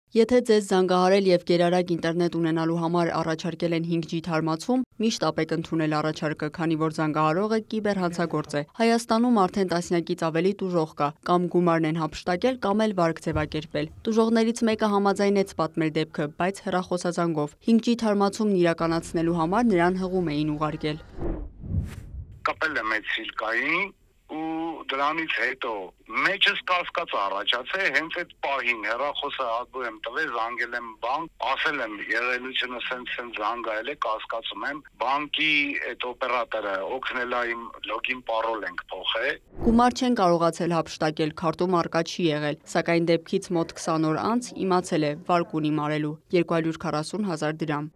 Եթե ձեզ զանգահարել և գերարագ ինտերնետ ունենալու համար առաջարկել են 5G թարմացում, միշտ ապեք ընդունել առաջարկը, քանի որ զանգահարողը կիբերհանցագործ է։ Հայաստանում արդեն տասնյակից ավելի տուժող կա, կամ գումարն են հափշտակել, կամ էլ վարկ ձևակերպել։ Տուժողներից մեկը համաձայնեց պատմել դեպքը, բայց հեռախոսազանգով։ 5G թարմացումն իրականացնելու համար նրան հղում էին ուղարկել։ Կապել եմ այդ սիլկային ու դրանից հետո մեջս կասկած առաջացել հենց այդ պահին հեռախոսը հատու եմ տվել, զանգել եմ բանկ, ասել եմ եղելությունը սենց զանգայել է, կասկածում եմ, բանկի այդ օպերատորը օգնել է իմ լոգին պարոլ ենք փոխել։ Գումար չեն կարողացել հափշտակել, քարտում առկա չի եղել, սակայն դեպքից մոտ 20 օր անց իմացել է վարկ ունի մարելու 240,000 դրամ։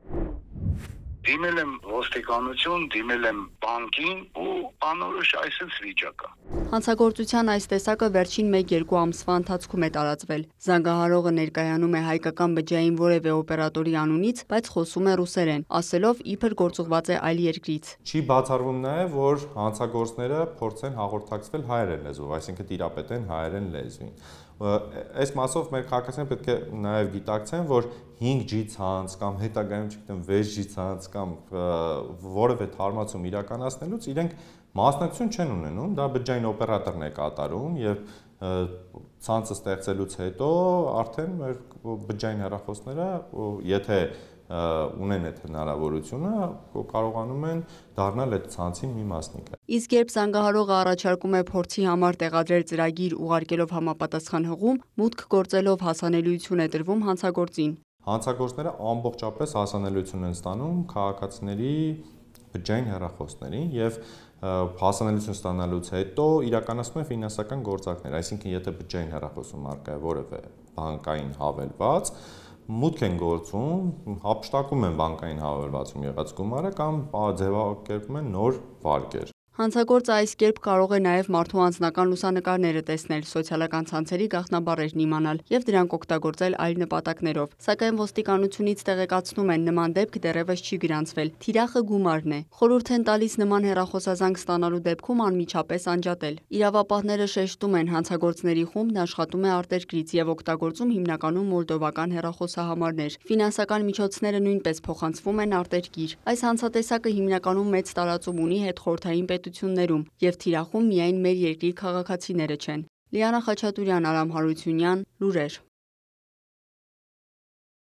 Դիմել եմ ոստիկանություն, դիմել եմ բանկին ու անորոշ այսպես վիճակ է։ Հանցագործության այս տեսակը վերջին 1-2 ամսվա ընթացքում է տարածվել։ Զանգահարողը ներկայանում է հայկական բջջային որևէ օպերատորի անունից, բայց խոսում է ռուսերեն, ասելով իբր գործուղված է այլ երկրից։ Չի բացառվում նաև, որ հանցագործները փորձեն հաղորդակցվել հայերեն լեզվով, այսինքն տիրապետեն հայերեն լեզվին։ Այս մասով մեր քաղաքացիները պետք է նաև գիտակցեն, որ 5G ցանց կամ հետագայում չգիտեմ 6G ցանց կամ որևէ թարմացում իրականացնելուց իրենք մասնակցություն չեն ունենում, դա բջջային օպերատորն է կատարում եւ ցանցը ստեղծելուց հետո արդեն մեր բջջային հեռախոսները, եթե ունեն այդ հնարավորությունը, կարողանում են դառնալ այդ ցանցի մի մասնիկը։ Իսկ երբ զանգահարողը առաջարկում է փորձի համար տեղադրել ծրագիր ուղարկելով համապատասխան հղում, մուտք գործելով հասանելիություն է տրվում հանցագործին։ Հանցագործները ամբողջապես հասանելիություն են ստանում քաղաքացիների բջջային հեռախոսներին եւ հասանելիություն ստանալուց հետո իրականացնում են ֆինանսական գործակներ, այսինքն եթե բջջային հեռախոսում առկա է որևէ բանկային հավելված, մուտք են գործում, հափշտակում են բանկային հավելվածում եղած գումարը կամ ձևակերպում են նոր վարկեր։ Հանցագործը այս կերպ կարող է նաև մարդու անձնական լուսանկարները տեսնել, սոցիալական ցանցերի գաղտնաբառերն իմանալ եւ դրանք օգտագործել այլ նպատակներով։ Սակայն ոստիկանությունից տեղեկացնում են նման դեպք դեռևս չի գրանցվել։ Թիրախը գումարն է։ Խորհուրդ են տալիս նման հեռախոսազանգ ստանալու դեպքում անմիջապես անջատել։ Իրավապահները շեշտում են, հանցագործների խումբն աշխատում է արտերկրից եւ օգտագործում հիմնականում մոլդովական հեռախոսահամարներ։ Ֆինանսական միջոցները նույնպես փոխանցվում են արտերկիր։ Այս հանցատեսակը հիմնականում մեծ տարածում ունի հետխորհրդային պետություններում եւ թիրախում միայն մեր երկրի քաղաքացիները չեն։ Լիանա Խաչատուրյան, Արամ Հարությունյան, լուրեր։